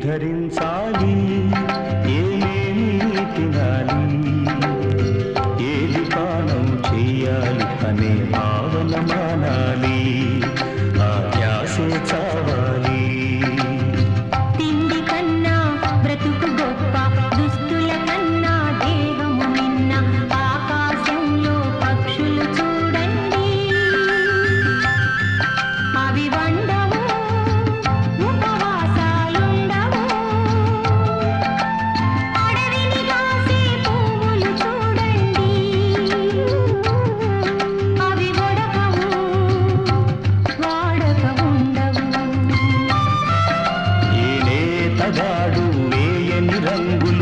ధరించాలి ఏమేమి తినాలి ఏది పానం చెయ్యాలి అనే భావన మానాలి ఆ ధ్యాసే చావాలి తిండి కన్నా బ్రతుకు గొప్ప దుస్తుల కన్నా దేహము నిన్న ఆకాశంలో పక్షులు చూడండి అవి వండవు ఉపవాసాలుండవు అడవిని కాసే పువ్వులు చూడండి అవి వడకవు వాడక ఉండవు ఏ నేతగాడు వేయని రంగులు